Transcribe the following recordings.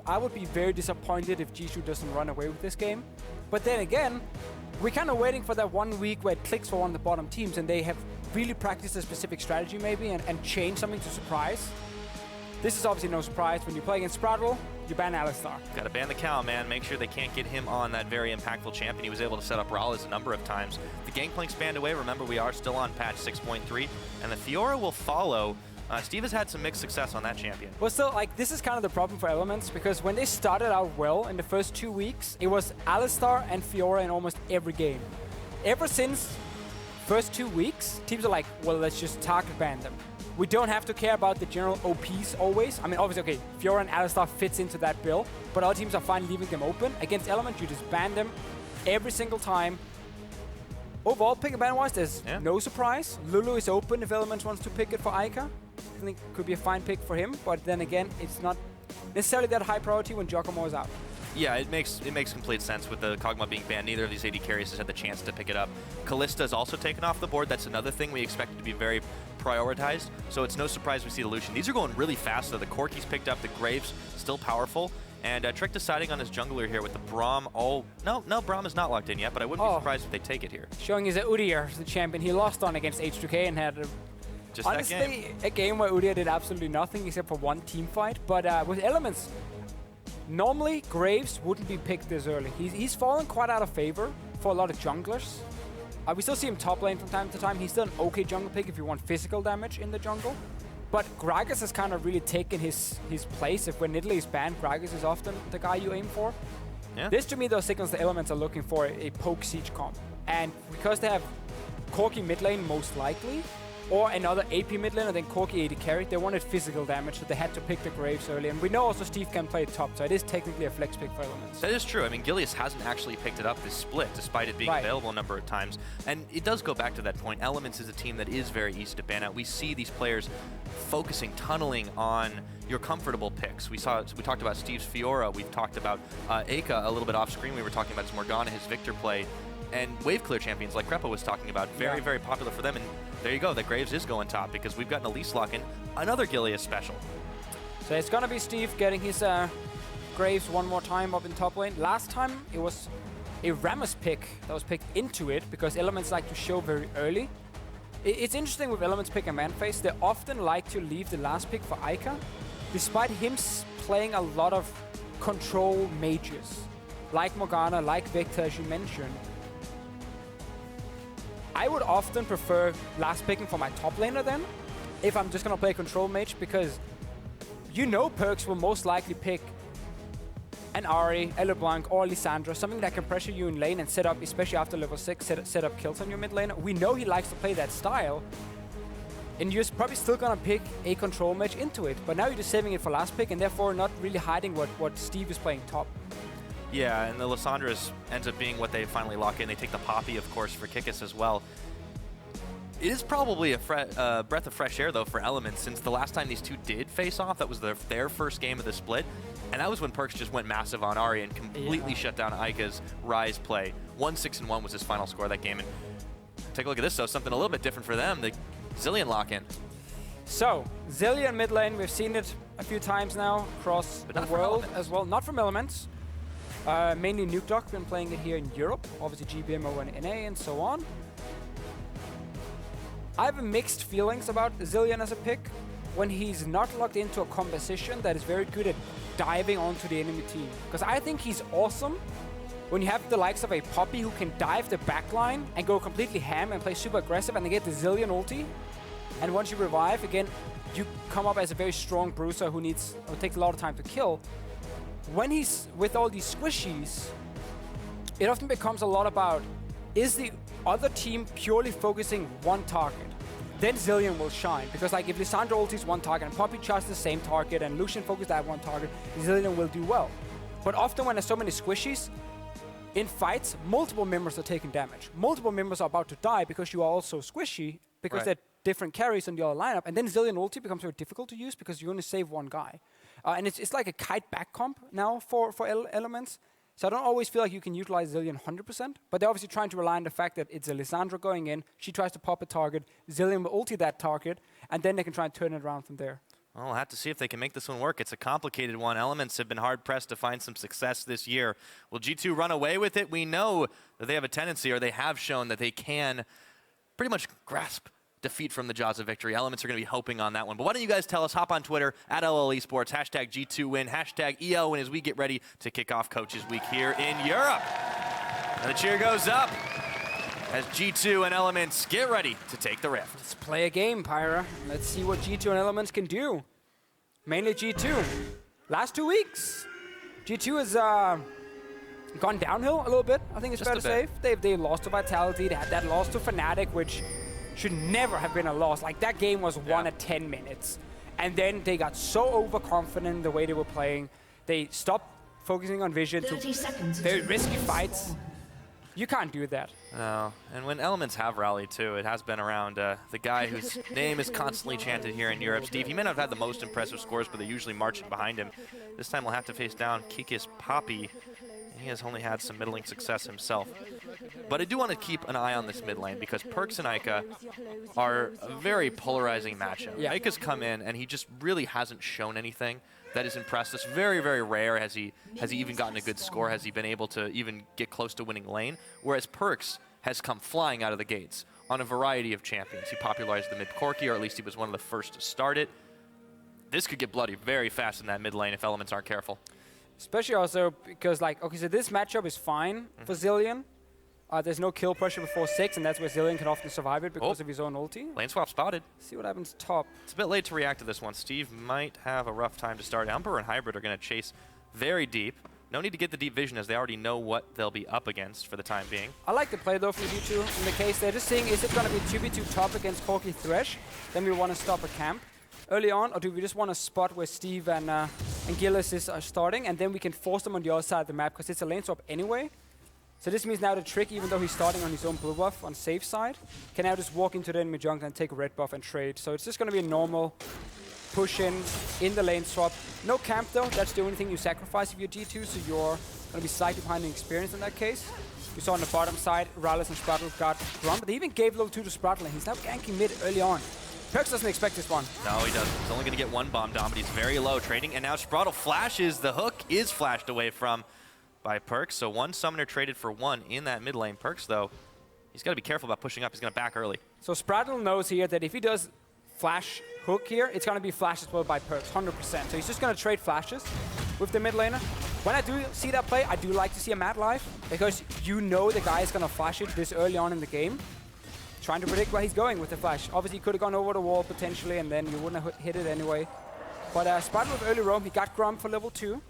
I would be very disappointed if Jisoo doesn't run away with this game. But then again, we're kind of waiting for that 1 week where it clicks for one of the bottom teams and they have really practiced a specific strategy maybe and changed something to surprise. This is obviously no surprise. When you play against Sprattle, you ban Alistar. Got to ban the cow, man. Make sure they can't get him on that very impactful champion. He was able to set up Rallis a number of times. The Gangplank's banned away. Remember, we are still on patch 6.3, and the Fiora will follow. Steve has had some mixed success on that champion. Well, still, like, this is kind of the problem for Elements, because when they started out well in the first 2 weeks, it was Alistar and Fiora in almost every game. Ever since first 2 weeks, teams are like, well, let's just target ban them. We don't have to care about the general OPs always. I mean, obviously, okay, Fiora and Alistar fits into that bill, but other teams are fine leaving them open. Against Element, you just ban them every single time. Overall, pick and ban-wise, there's no surprise. Lulu is open if Elements wants to pick it for Ica. I think it could be a fine pick for him, but then again, it's not necessarily that high priority when Giacomo is out. Yeah, it makes complete sense with the Kog'Maw being banned. Neither of these AD carries has had the chance to pick it up. Kalista is also taken off the board. That's another thing we expect to be very prioritized, so it's no surprise we see the Lucian. These are going really fast, though. The Corki's picked up, the Graves still powerful, and Trick deciding on his jungler here with the Braum. No, Braum is not locked in yet, but I wouldn't be surprised if they take it here. Showing his Udyr, the champion he lost on against H2K and had honestly a game where Udyr did absolutely nothing except for one team fight, but with Elements, normally Graves wouldn't be picked this early. He's fallen quite out of favor for a lot of junglers. We still see him top lane from time to time. He's still an okay jungle pick if you want physical damage in the jungle. But Gragas has kind of really taken his place. If when Nidalee is banned, Gragas is often the guy you aim for. Yeah. This to me though signals the Elements are looking for a poke siege comp. And because they have Corki mid lane most likely, or another AP mid lane and then Corki AD carry, they wanted physical damage, so they had to pick the Graves early. And we know also Steve can play top, so it is technically a flex pick for Elements. That is true. I mean, Gilius hasn't actually picked it up this split, despite it being available a number of times. And it does go back to that point. Elements is a team that is very easy to ban out. We see these players focusing, tunneling on your comfortable picks. We talked about Steve's Fiora. We've talked about Aka a little bit off screen. We were talking about his Morgana, his Victor play. And wave clear champions like Krepa was talking about, very, very popular for them. And there you go, the Graves is going top because we've gotten Elise lock in, another Gilius special. So it's gonna be Steve getting his Graves one more time up in top lane. Last time it was a Rammus pick that was picked into it because Elements like to show very early. It's interesting with Elements pick and man phase, they often like to leave the last pick for Ica, despite him playing a lot of control mages, like Morgana, like Victor as you mentioned. I would often prefer last picking for my top laner then, if I'm just gonna play control mage, because you know Perks will most likely pick an Ahri, a LeBlanc, or Lissandra, something that can pressure you in lane and set up, especially after level 6, set up kills on your mid laner. We know he likes to play that style, and you're probably still gonna pick a control mage into it, but now you're just saving it for last pick and therefore not really hiding what Steve is playing top. Yeah, and the Lissandras ends up being what they finally lock in. They take the Poppy, of course, for Kikis as well. It is probably a breath of fresh air, though, for Elements, since the last time these two did face off, that was their first game of the split, and that was when Perks just went massive on Ahri and completely shut down Ica's Ryze play. 1-6-1 was his final score of that game, and take a look at this, though, something a little bit different for them, the Zilean lock-in. So, Zilean mid lane, we've seen it a few times now across the world as well, not from Elements. Mainly Nuke Doc, been playing it here in Europe, obviously GBMO and NA and so on. I have mixed feelings about Zilean as a pick when he's not locked into a composition that is very good at diving onto the enemy team. Because I think he's awesome when you have the likes of a Poppy who can dive the backline and go completely ham and play super aggressive and they get the Zilean ulti. And once you revive, again, you come up as a very strong bruiser who takes a lot of time to kill. When he's with all these squishies, it often becomes a lot about, is the other team purely focusing one target? Then Zilean will shine, because like if Lissandra ultis one target and Poppy charges the same target and Lucian focuses that one target, Zilean will do well. But often when there's so many squishies, in fights, multiple members are taking damage. Multiple members are about to die because you are also squishy, because they're different carries on the other lineup, and then Zilean ulti becomes very difficult to use because you only save one guy. And it's like a kite back comp now for Elements. So I don't always feel like you can utilize Zilean 100%, but they're obviously trying to rely on the fact that it's a Lissandra going in, she tries to pop a target, Zilean will ulti that target, and then they can try and turn it around from there. Well, we'll have to see if they can make this one work. It's a complicated one. Elements have been hard-pressed to find some success this year. Will G2 run away with it? We know that they have a tendency, or they have shown that they can pretty much grasp defeat from the jaws of victory. Elements are going to be hoping on that one. But why don't you guys tell us? Hop on Twitter, at LL Esports, hashtag G2win, hashtag EO win, as we get ready to kick off Coaches Week here in Europe. And the cheer goes up as G2 and Elements get ready to take the rift. Let's play a game, Pyra. Let's see what G2 and Elements can do. Mainly G2. Last 2 weeks, G2 has gone downhill a little bit, I think it's fair to say. They lost to Vitality. They had that loss to Fnatic, which should never have been a loss. Like, that game was won at 10 minutes. And then they got so overconfident in the way they were playing. They stopped focusing on vision to very risky fights. You can't do that. No, and when Elements have rallied too, it has been around the guy whose name is constantly chanted here in Europe. Steve, he may not have had the most impressive scores, but they're usually marching behind him. This time we'll have to face down Kikis Poppy, and he has only had some middling success himself. But I do want to keep an eye on this mid lane, because Perkz and Ica are a very polarizing matchup. Yeah. Ica's come in, and he just really hasn't shown anything that has impressed us. Very, very rare has he even gotten a good score, has he been able to even get close to winning lane, whereas Perkz has come flying out of the gates on a variety of champions. He popularized the mid Corki, or at least he was one of the first to start it. This could get bloody very fast in that mid lane if Elements aren't careful. Especially also because, like, okay, so this matchup is fine for Zilean. There's no kill pressure before 6, and that's where Zilean can often survive it because of his own ulti. Lane swap spotted. See what happens top. It's a bit late to react to this one. Steve might have a rough time to start. Emperor and Hybrid are going to chase very deep. No need to get the deep vision, as they already know what they'll be up against for the time being. I like the play, though, from G2. In the case, they're just seeing, is it going to be 2v2 top against Corki Thresh? Then we want to stop a camp early on, or do we just want to spot where Steve and Gillis are starting, and then we can force them on the other side of the map, because it's a lane swap anyway. So this means now the Trick, even though he's starting on his own blue buff on safe side, can now just walk into the enemy jungle and take a red buff and trade. So it's just going to be a normal push in the lane swap. No camp, though. That's the only thing you sacrifice if you're G2, so you're going to be slightly behind in experience in that case. We saw on the bottom side, Rallis and Sprattle got Grump, but they even gave level 2 to Sprattle, and he's now ganking mid early on. Perkz doesn't expect this one. No, he doesn't. He's only going to get one bomb down, but he's very low trading, and now Sprattle flashes. The hook is flashed away from by Perkz, so one summoner traded for one in that mid lane. Perkz, though, he's got to be careful about pushing up. He's going to back early. So Sprattle knows here that if he does flash hook here, it's going to be flashed as well by Perkz, 100%. So he's just going to trade flashes with the mid laner. When I do see that play, I do like to see a Mad Life, because you know the guy is going to flash it this early on in the game. Trying to predict where he's going with the flash. Obviously, he could have gone over the wall potentially, and then you wouldn't have hit it anyway. But Sprattle with early roam, he got Grump for level 2.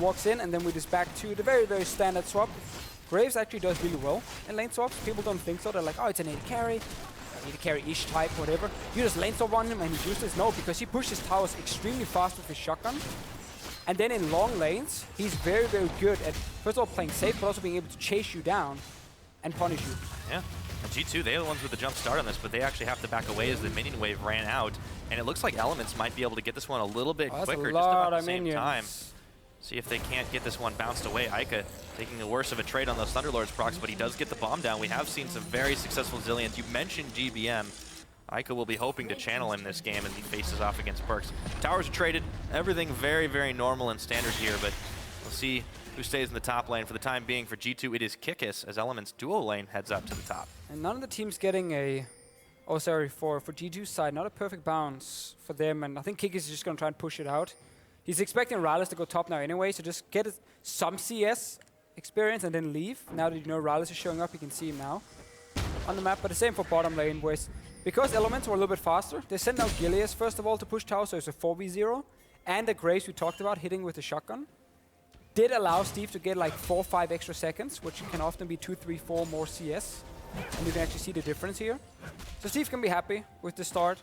Walks in, and then we just back to the very, very standard swap. Graves actually does really well in lane swaps. People don't think so. They're like, oh, it's an AD carry. AD carry-ish type, whatever. You just lane swap on him, and he's useless. No, because he pushes towers extremely fast with his shotgun. And then in long lanes, he's very, very good at, first of all, playing safe, but also being able to chase you down and punish you. Yeah. And G2, they're the ones with the jump start on this, but they actually have to back away as the minion wave ran out. And it looks like Elements might be able to get this one a little bit quicker, just about the same time. See if they can't get this one bounced away. Ica taking the worst of a trade on those Thunderlords procs, but he does get the bomb down. We have seen some very successful Zillions. You mentioned GBM. Ica will be hoping to channel him this game as he faces off against Perkz. Towers are traded. Everything very, very normal and standard here, but we'll see who stays in the top lane. For the time being, for G2, it is Kikis, as Elements duo lane heads up to the top. And none of the teams getting a... Oh, sorry, for G2's side, not a perfect bounce for them, and I think Kikis is just going to try and push it out. He's expecting Rallis to go top now anyway, so just get some CS experience and then leave. Now that you know Rallis is showing up, you can see him now on the map. But the same for bottom lane, where because Elements were a little bit faster, they sent out Gilius first of all to push tower, so it's a 4v0. And the Graves we talked about, hitting with the shotgun, did allow Steve to get like 4 or 5 extra seconds, which can often be 2, 3, 4 more CS. And you can actually see the difference here. So Steve can be happy with the start.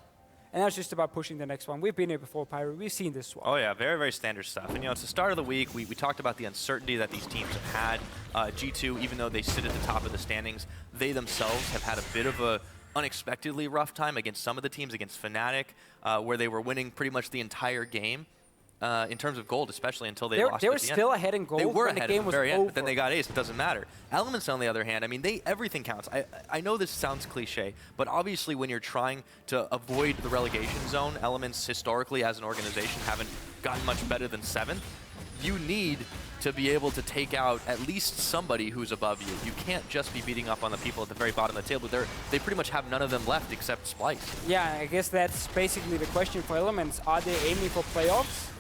And now it's just about pushing the next one. We've been here before, Pyro. We've seen this swap. Oh, yeah. Very, very standard stuff. And, you know, it's the start of the week. We talked about the uncertainty that these teams have had. G2, even though they sit at the top of the standings, they themselves have had a bit of a unexpectedly rough time against some of the teams, against Fnatic, where they were winning pretty much the entire game. in terms of gold, especially until they lost. They were still ahead in gold. They were when ahead the game at the was very over. end, but then they got ace. It doesn't matter. Elements, on the other hand, I mean, everything counts. I know this sounds cliche, but obviously when you're trying to avoid the relegation zone, Elements historically as an organization haven't gotten much better than 7th. You need to be able to take out at least somebody who's above you. You can't just be beating up on the people at the very bottom of the table. They pretty much have none of them left except Splice. Yeah, I guess that's basically the question for Elements. Are they aiming for playoffs?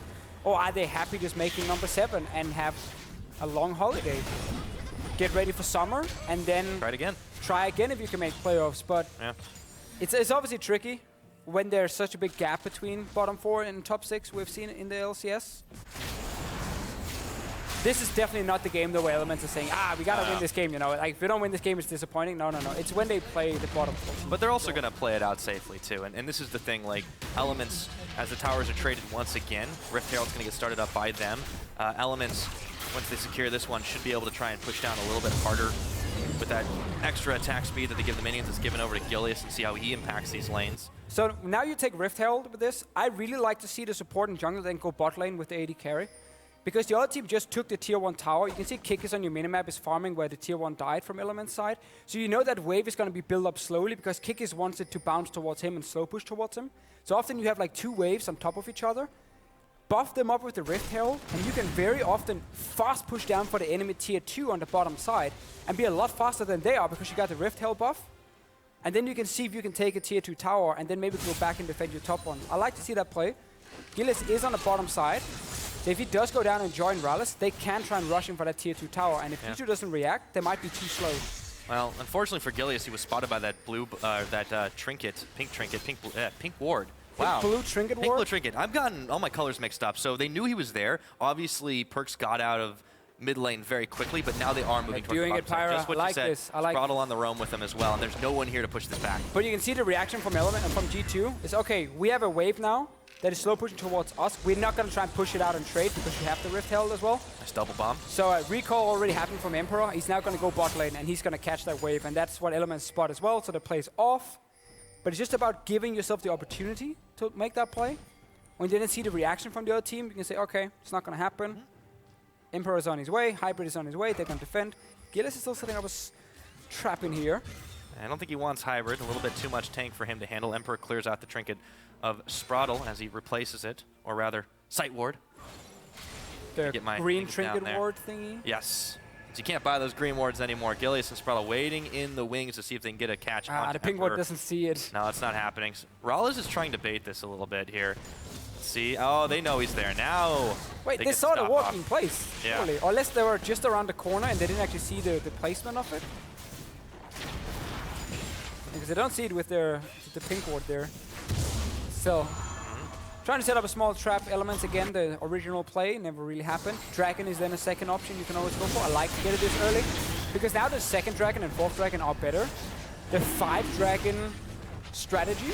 Or are they happy just making number 7 and have a long holiday? Get ready for summer and then try again if you can make playoffs. But yeah. It's obviously tricky when there's such a big gap between bottom 4 and top 6 we've seen in the LCS. This is definitely not the game though where Elements are saying, we gotta win this game, you know. Like, if we don't win this game, it's disappointing. No. It's when they play the bottom 4. But they're also gonna play it out safely too. And this is the thing, like, Elements, as the towers are traded once again, Rift Herald's gonna get started up by them. Elements, once they secure this one, should be able to try and push down a little bit harder with that extra attack speed that they give the minions. It's given over to Gilius and see how he impacts these lanes. So now you take Rift Herald with this. I really like to see the support in jungle then go bot lane with the AD carry. Because the other team just took the tier 1 tower. You can see Kikis on your minimap is farming where the tier 1 died from Element's side. So you know that wave is going to be built up slowly because Kikis wants it to bounce towards him and slow push towards him. So often you have like 2 waves on top of each other. Buff them up with the Rift Herald, and you can very often fast push down for the enemy tier 2 on the bottom side and be a lot faster than they are because you got the Rift Herald buff. And then you can see if you can take a tier 2 tower and then maybe go back and defend your top one. I like to see that play. Gillis is on the bottom side. So if he does go down and join Rallis, they can try and rush him for that tier 2 tower. And if G2 doesn't react, they might be too slow. Well, unfortunately for Gilius, he was spotted by that trinket, pink ward. Wow. Pink blue trinket ward? Pink blue trinket. I've gotten all my colors mixed up. So they knew he was there. Obviously, Perks got out of mid lane very quickly, but now they are moving towards the bottom side. Just what I like you said, this. I like Spraddle on the roam with them as well, and there's no one here to push this back. But you can see the reaction from Element and from G2 is, okay, we have a wave now that is slow pushing towards us. We're not going to try and push it out and trade because we have the Rift Herald as well. Nice double bomb. So recall already happened from Emperor. He's now going to go bot lane and he's going to catch that wave, and that's what Element's spot as well. So the play's off. But it's just about giving yourself the opportunity to make that play. When you didn't see the reaction from the other team, you can say, okay, it's not going to happen. Emperor's on his way, Hybrid is on his way, they're going to defend. Gillis is still setting up a trap in here. I don't think he wants Hybrid. A little bit too much tank for him to handle. Emperor clears out the trinket of Spraddle as he replaces it, or rather, Sight Ward. The green trinket ward thingy? Yes. So you can't buy those green wards anymore. Gilius and Spraddle waiting in the wings to see if they can get a catch on the pink ward doesn't see it. No, it's not happening. Rallis is trying to bait this a little bit here. Let's see. Oh, they know he's there now. Wait, they saw the walk in place, surely. Or unless they were just around the corner and they didn't actually see the placement of it. Because they don't see it with the pink ward there. So, trying to set up a small trap. Elements again, the original play never really happened. Dragon is then a second option you can always go for. I like to get it this early because now the second dragon and fourth dragon are better. The 5 dragon strategy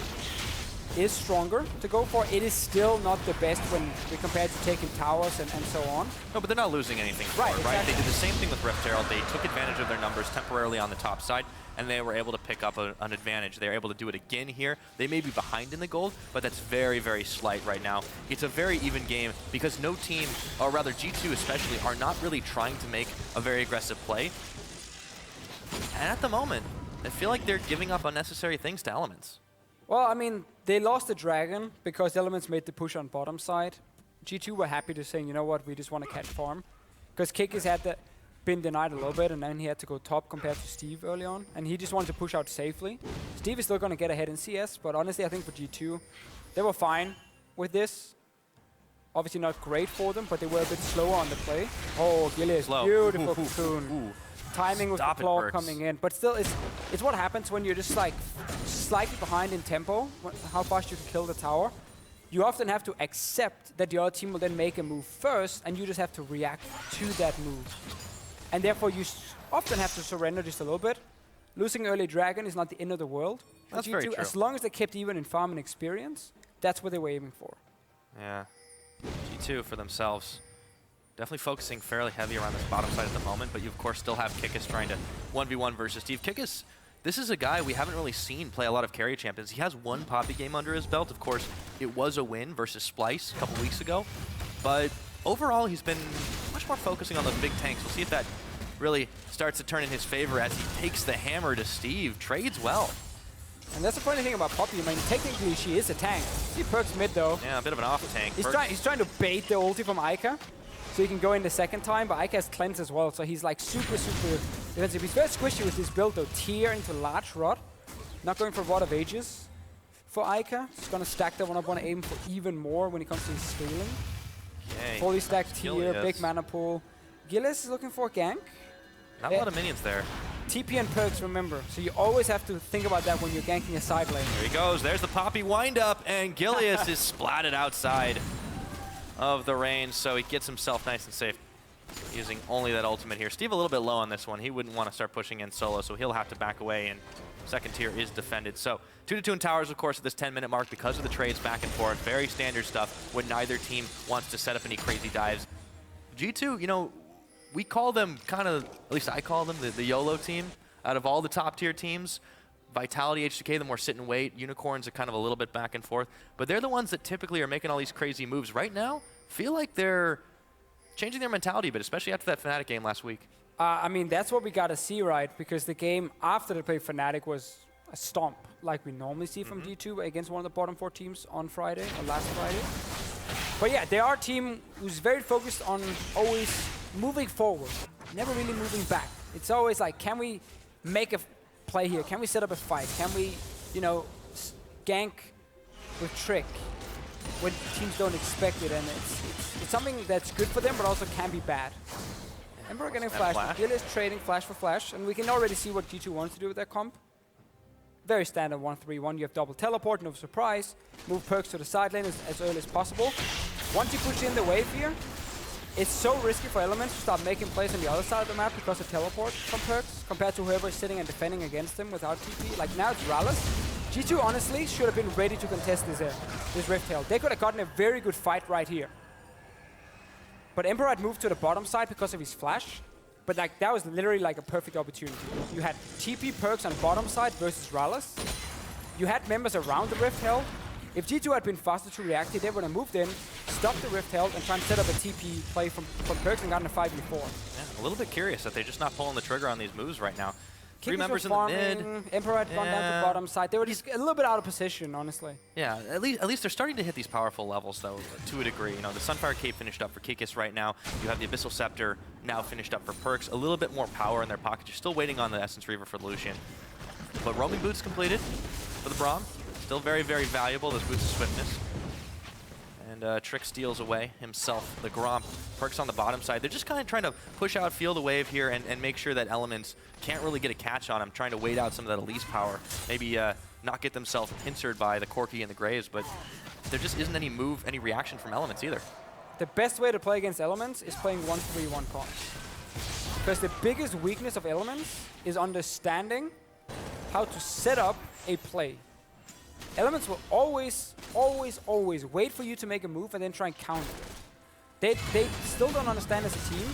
is stronger to go for. It is still not the best when we compare to taking towers and so on. No, but they're not losing anything for it, right? They did the same thing with Rift Herald. They took advantage of their numbers temporarily on the top side, and they were able to pick up an advantage. They were able to do it again here. They may be behind in the gold, but that's very, very slight right now. It's a very even game because no team, or rather G2 especially, are not really trying to make a very aggressive play. And at the moment, I feel like they're giving up unnecessary things to Elements. Well, I mean, they lost the dragon because Elements made the push on bottom side. G2 were happy to saying, you know what, we just want to catch farm. Because Kikis had been denied a little bit, and then he had to go top compared to Steve early on. And he just wanted to push out safely. Steve is still going to get ahead in CS, but honestly, I think for G2, they were fine with this. Obviously not great for them, but they were a bit slower on the play. Oh, Gillis, beautiful cocoon. Timing with the claw coming in. But still, it's what happens when you're just like slightly behind in tempo, how fast you can kill the tower. You often have to accept that the other team will then make a move first, and you just have to react to that move. And therefore, you often have to surrender just a little bit. Losing early dragon is not the end of the world. That's very true. As long as they kept even in farm and experience, that's what they were aiming for. Yeah. G2 for themselves. Definitely focusing fairly heavy around this bottom side at the moment, but you of course still have Kikis trying to 1v1 versus Steve. Kikis, this is a guy we haven't really seen play a lot of carry champions. He has one Poppy game under his belt. Of course, it was a win versus Splice a couple weeks ago. but overall he's been much more focusing on those big tanks. We'll see if that really starts to turn in his favor as he takes the hammer to Steve. Trades well. And that's the funny thing about Poppy. I mean, technically she is a tank. See Perks mid though. Yeah, a bit of an off tank. He's trying to bait the ulti from Ica, so he can go in the second time, but Ica has cleanse as well, so he's like super defensive. He's very squishy with this build though. Tier into large rod. Not going for Rod of Ages for Ica. Just gonna stack that one up, wanna aim for even more when it comes to his scaling. Okay. Fully stacked tier, Gilius. big mana pool. Gilius is looking for a gank. Not a lot of minions there. TP and Perks, remember. So you always have to think about that when you're ganking a side lane. There he goes. There's the Poppy wind-up, and Gilius is splatted outside of the range, so he gets himself nice and safe using only that ultimate here. Steve a little bit low on this one. He wouldn't want to start pushing in solo, so he'll have to back away, and second tier is defended. So 2-2 in towers, of course, at this 10-minute mark because of the trades back and forth. Very standard stuff when neither team wants to set up any crazy dives. G2, you know, we call them kind of, at least I call them the YOLO team out of all the top tier teams. Vitality, HDK, the more sit and wait. Unicorns are kind of a little bit back and forth. But they're the ones that typically are making all these crazy moves. Right now, feel like they're changing their mentality, but especially after that Fnatic game last week. I mean, that's what we got to see, right? Because the game after they played Fnatic was a stomp, like we normally see from G2 against one of the bottom 4 teams on Friday, or last Friday. But yeah, they are a team who's very focused on always moving forward, never really moving back. It's always like, can we make a play here? Can we set up a fight? Can we, you know, gank with trick when teams don't expect it? And it's something that's good for them, but also can be bad. Emperor getting flash. Gil is trading flash for flash, and we can already see what G2 wants to do with their comp. Very standard 1-3-1. You have double teleport, no surprise. Move Perks to the side lane as early as possible. Once you push in the wave here, it's so risky for Elements to start making plays on the other side of the map because of teleport from Perks, compared to whoever is sitting and defending against them without TP. Like now it's Rallis. G2 honestly should have been ready to contest this Rift Herald. They could have gotten a very good fight right here. But Emperor had moved to the bottom side because of his flash. But like that was literally like a perfect opportunity. You had TP Perks on bottom side versus Rallis. You had members around the Rift Herald. If G2 had been faster to react, they would have moved in, stopped the Rift Herald, and tried to set up a TP play from Perks and gotten a 5v4. Yeah, a little bit curious that they're just not pulling the trigger on these moves right now. Three Kikis members in farming, the mid. Emperor had gone down to bottom side. They were just a little bit out of position, honestly. Yeah, at least they're starting to hit these powerful levels, though, to a degree. You know, the Sunfire Cape finished up for Kikis right now. You have the Abyssal Scepter now finished up for Perks. A little bit more power in their pocket. You're still waiting on the Essence Reaver for Lucian. But Roaming Boots completed for the Braum. Still very, very valuable, those Boots of Swiftness. And Trick steals away himself, the Gromp. Perks on the bottom side. They're just kind of trying to push out, feel the wave here, and make sure that Elements can't really get a catch on him, trying to wait out some of that Elise power. Maybe not get themselves pincered by the Corki and the Graves, but there just isn't any move, any reaction from Elements either. The best way to play against Elements is playing 1-3-1 comps. Because the biggest weakness of Elements is understanding how to set up a play. Elements will always wait for you to make a move and then try and counter it. They still don't understand as a team.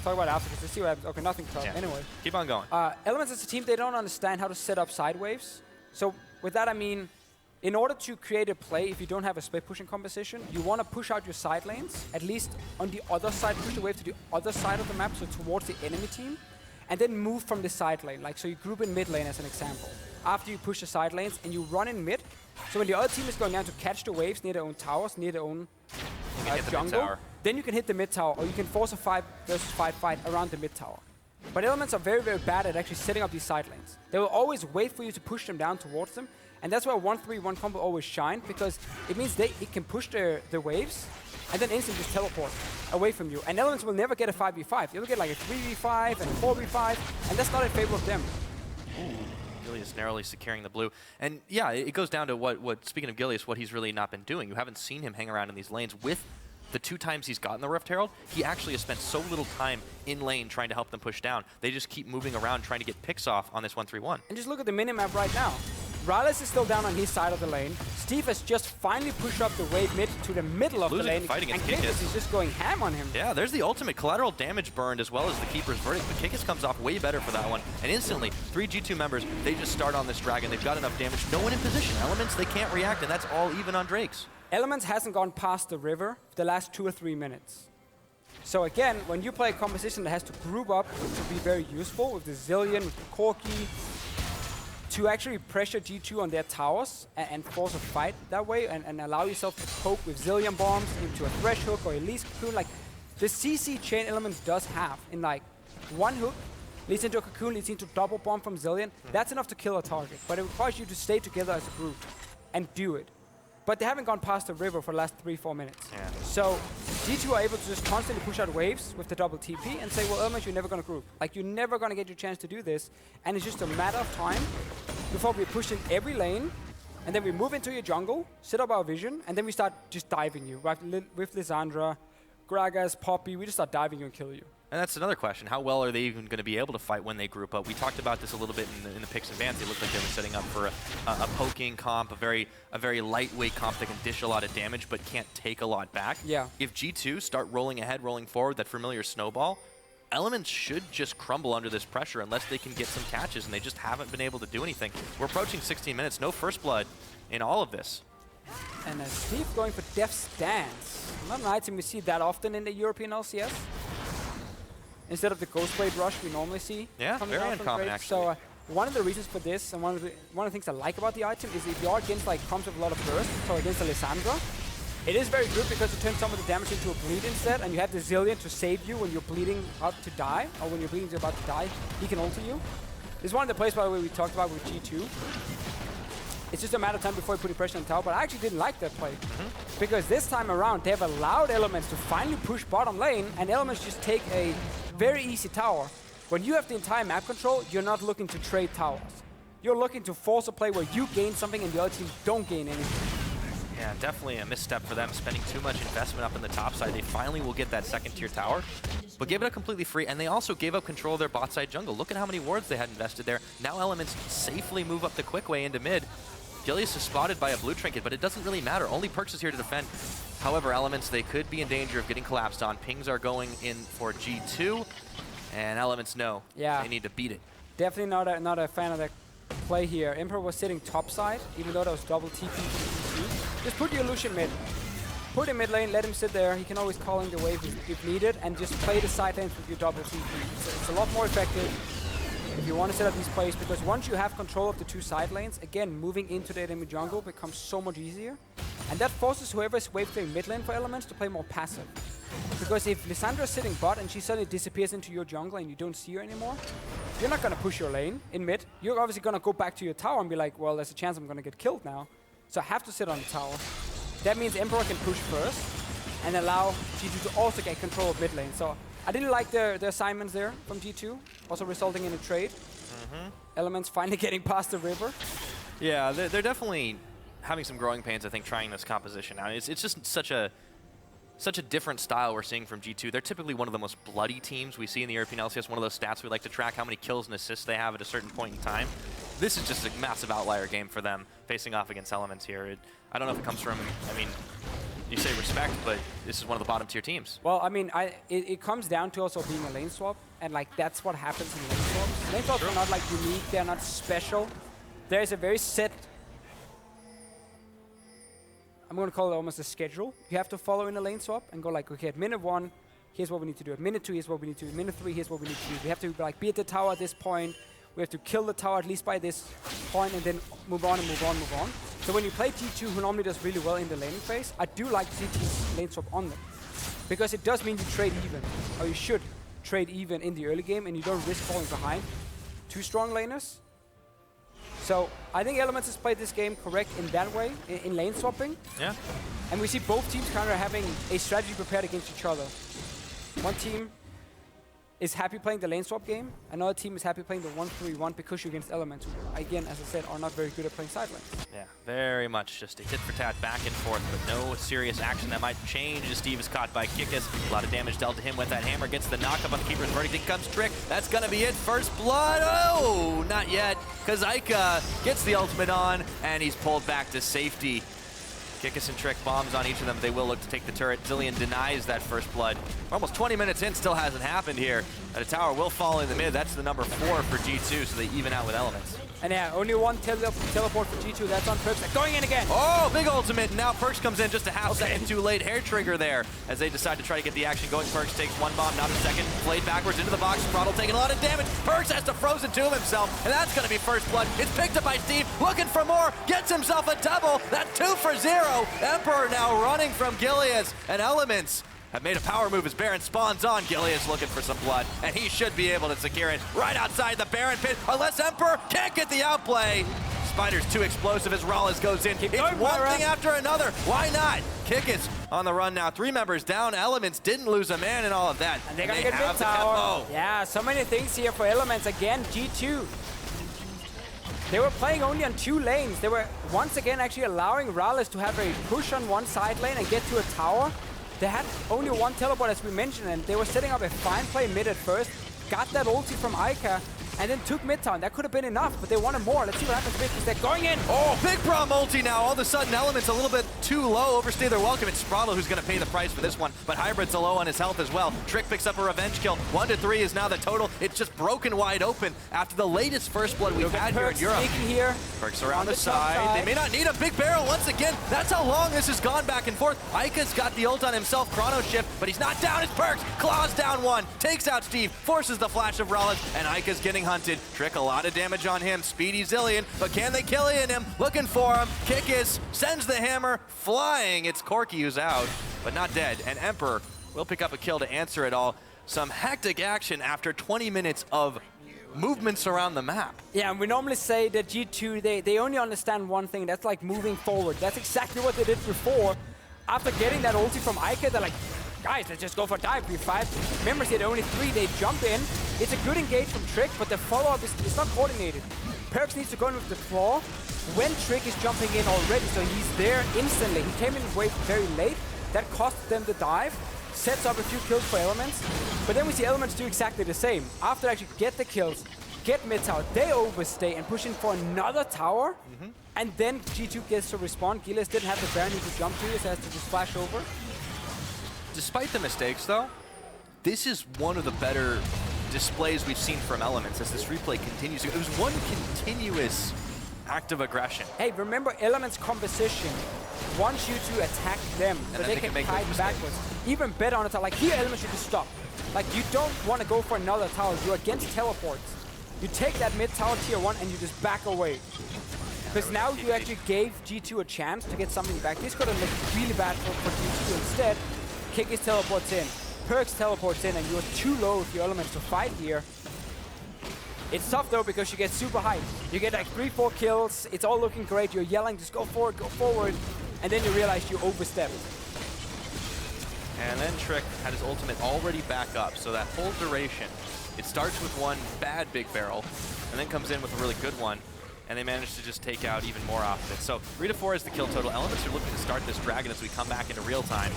Talk about after because they see what happens. Okay, nothing. Yeah. Anyway. Keep on going. Elements as a team, they don't understand how to set up side waves. So with that I mean, in order to create a play, if you don't have a split pushing composition, you want to push out your side lanes, at least on the other side, push the wave to the other side of the map, so towards the enemy team, and then move from the side lane. Like, so you group in mid lane as an example. After you push the side lanes and you run in mid, so when the other team is going down to catch the waves near their own towers, near their own jungle, then you can hit the mid tower, or you can force a 5 versus 5 fight around the mid tower. But Elements are very, very bad at actually setting up these side lanes. They will always wait for you to push them down towards them, and that's why 1-3-1 combo always shine, because it means it can push the waves and then instantly just teleport away from you. And Elements will never get a 5v5. They'll get like a 3v5 and a 4v5, and that's not in favor of them. Gilius narrowly securing the blue. And yeah, it goes down to what speaking of Gilius, what he's really not been doing. You haven't seen him hang around in these lanes. With the 2 times he's gotten the Rift Herald, he actually has spent so little time in lane trying to help them push down. They just keep moving around trying to get picks off on this 1-3-1. And just look at the minimap right now. Rallis is still down on his side of the lane. Steve has just finally pushed up the wave mid to the middle of the lane. And Kikis is just going ham on him. Yeah, there's the ultimate collateral damage burned as well as the Keeper's Verdict. But Kikis comes off way better for that one. And instantly, 3 G2 members, they just start on this dragon. They've got enough damage. No one in position. Elements, they can't react, and that's all even on Drakes. Elements hasn't gone past the river the last 2 or 3 minutes. So again, when you play a composition that has to group up to be very useful with the Zilean, with the Corki, to actually pressure G2 on their towers and force a fight that way and allow yourself to poke with Zilean bombs into a Thresh hook or at least cocoon, like the CC chain Elements does have in like one hook, leads into a cocoon, leads into double bomb from Zilean. That's enough to kill a target, but it requires you to stay together as a group and do it. But they haven't gone past the river for the last 3-4 minutes. Yeah. So G2 are able to just constantly push out waves with the double TP and say, well, Elements, you're never going to group. Like, you're never going to get your chance to do this. And it's just a matter of time before we push in every lane, and then we move into your jungle, set up our vision, and then we start just diving you. Right? With Lissandra, Gragas, Poppy, we just start diving you and kill you. And that's another question. How well are they even going to be able to fight when they group up? We talked about this a little bit in the picks and bans. They looked like they were setting up for a poking comp, a very lightweight comp that can dish a lot of damage but can't take a lot back. Yeah. If G2 start rolling ahead, rolling forward, that familiar snowball, Elements should just crumble under this pressure unless they can get some catches, and they just haven't been able to do anything. We're approaching 16 minutes, no first blood in all of this. And Steve going for Death's Dance. Not an item we see that often in the European LCS. Instead of the Ghostblade Rush we normally see. Yeah, very uncommon actually. So one of the reasons for this, and one of the things I like about the item, is if you're against like comps with a lot of burst, so against the Lissandra, it is very good because you turn some of the damage into a bleed instead, and you have the Zilean to save you when you're bleeding out to die, or when you're bleeding about to die, he can ult you. This is one of the plays, by the way, we talked about with G2. It's just a matter of time before you put pressure on the tower, but I actually didn't like that play. Because this time around, they have allowed Elements to finally push bottom lane, and Elements just take a very easy tower. When you have the entire map control, you're not looking to trade towers. You're looking to force a play where you gain something and the other team don't gain anything. Yeah, definitely a misstep for them, spending too much investment up in the top side. They finally will get that second tier tower, but gave it up completely free, and they also gave up control of their bot side jungle. Look at how many wards they had invested there. Now Elements safely move up the quick way into mid. Gilius is spotted by a blue trinket, but it doesn't really matter. Only Perks is here to defend. However, Elements, they could be in danger of getting collapsed on. Pings are going in for G2, and Elements know they need to beat it. Definitely not a fan of that play here. Emperor was sitting topside, even though that was double TP from G2. Just put your Lucian mid. Put him mid lane, let him sit there. He can always call in the wave if needed, and just play the side lanes with your double TP. It's a lot more effective if you want to set up these plays, because once you have control of the two side lanes, again, moving into the enemy jungle becomes so much easier. And that forces whoever's wave clearing mid lane for Elements to play more passive. Because if Lissandra's sitting bot and she suddenly disappears into your jungle and you don't see her anymore, you're not going to push your lane in mid. You're obviously going to go back to your tower and be like, well, there's a chance I'm going to get killed now. So I have to sit on the tower. That means Emperor can push first and allow G2 to also get control of mid lane. So I didn't like the assignments there from G2, also resulting in a trade. Elements finally getting past the river. Yeah, they're definitely having some growing pains, I think, trying this composition out. It's just such a different style we're seeing from G2. They're typically one of the most bloody teams we see in the European LCS, one of those stats we like to track, how many kills and assists they have at a certain point in time. This is just a massive outlier game for them, facing off against Elements here. I don't know if it comes from, I mean, you say respect, but this is one of the bottom tier teams. Well, I mean, it comes down to also being a lane swap, and like that's what happens in lane swaps. Lane swaps are not like unique, they're not special. There's a very set, I'm going to call it almost a schedule. You have to follow in a lane swap and go like, okay, at minute 1, here's what we need to do. At minute 2, here's what we need to do. At minute 3, here's what we need to do. We have to like be at the tower at this point. We have to kill the tower at least by this point, and then move on and move on, move on. So when you play G2, who normally does really well in the laning phase, I do like G2's lane swap on them. Because it does mean you trade even, or you should trade even in the early game, and you don't risk falling behind two strong laners. So I think Elements has played this game correct in that way, in lane swapping. Yeah. And we see both teams kind of having a strategy prepared against each other. One team is happy playing the lane swap game. Another team is happy playing the 1-3-1 because you're against Elements, who, again, as I said, are not very good at playing side lanes. Yeah, very much just a tit for tat back and forth, but no serious action that might change as Steve is caught by Kikis. A lot of damage dealt to him with that hammer, gets the knockup on the Keeper's Verdict. In comes Trick. That's going to be it. First blood. Oh, not yet, because Aika gets the ultimate on, and he's pulled back to safety. Kikis and Trick bombs on each of them. They will look to take the turret. Zilean denies that first blood. We're almost 20 minutes in, still hasn't happened here. And a tower will fall in the mid. That's the number 4 for G2, so they even out with Elements. And yeah, only one teleport for G2. That's on Perks. Going in again. Oh, big ultimate. And now Perks comes in just a half second too late. Hair trigger there as they decide to try to get the action going. Perks takes one bomb, not a second. Played backwards into the box. Throttle taking a lot of damage. Perks has to Frozen Tomb himself, and that's going to be first blood. It's picked up by Steve. Looking for more. Gets himself a double. That's 2 for 0. Emperor now running from Gilius, and Elements have made a power move as Baron spawns on. Gilius looking for some blood, and he should be able to secure it right outside the Baron pit, unless Emperor can't get the outplay. Spider's too explosive as Rollis goes in. It's one thing after another. Why not? Kikis on the run now. 3 members down. Elements didn't lose a man in all of that. And they're going to get mid tower. Yeah, so many things here for Elements. Again, G2. They were playing only on 2 lanes. They were once again actually allowing Rollis to have a push on one side lane and get to a tower. They had only one teleport, as we mentioned, and they were setting up a fine play mid at first. Got that ulti from Ica, and then took mid town. That could have been enough, but they wanted more. Let's see what happens because they're going in. Oh, big Braum ulti now. All of a sudden, Elements a little bit too low. Overstay their welcome. It's Spraddle who's going to pay the price for this one, but Hybrid's low on his health as well. Trick picks up a revenge kill. 1 to 3 is now the total. It's just broken wide open after the latest first blood we've had here in Europe. Here. Perks around the side. They may not need a big barrel once again. That's how long this has gone back and forth. Ica's got the ult on himself, Chrono Shift, but he's not down. It's Perks. Claws down 1. Takes out Steve. Forces the flash of Rollins, and Ica's getting hunted. Trick a lot of damage on him. Speedy Zilean, but can they kill him? Looking for him. Kikis sends the hammer flying. It's Corki who's out, but not dead. And Emperor will pick up a kill to answer it all. Some hectic action after 20 minutes of movements around the map. Yeah, and we normally say that G2, they only understand one thing. That's like moving forward. That's exactly what they did before. After getting that ulti from Ica, they're like, guys, let's just go for dive. We have 5 members here, only 3. They jump in. It's a good engage from Trick, but the follow-up is not coordinated. Perks needs to go in with the claw when Trick is jumping in already, so he's there instantly. He came in very late. That cost them the dive. Sets up a few kills for Elements, but then we see Elements do exactly the same. After they actually get the kills, get mid tower, they overstay and push in for another tower, and then G2 gets to respond. Gilius didn't have the Baron to jump to, so has to just flash over. Despite the mistakes, though, this is one of the better displays we've seen from Elements as this replay continues. It was one continuous act of aggression. Hey, remember Elements' composition wants you to attack them so they can hide backwards. Even better on a tower. Like here, Elements should just stop. Like you don't want to go for another tower. You're against teleports. You take that mid tower tier 1 and you just back away. Because now you actually gave G2 a chance to get something back. This could have looked really bad for G2. Instead, Kikis teleports in, Perks teleports in, and you're too low with your Elements to fight here. It's tough though because you get super hyped. You get like 3-4 kills, it's all looking great, you're yelling, just go forward, and then you realize you overstepped. And then Trick had his ultimate already back up, so that whole duration, it starts with one bad big barrel, and then comes in with a really good one, and they managed to just take out even more off of it. So 3 to 4 is the kill total. Elements are looking to start this dragon as we come back into real time.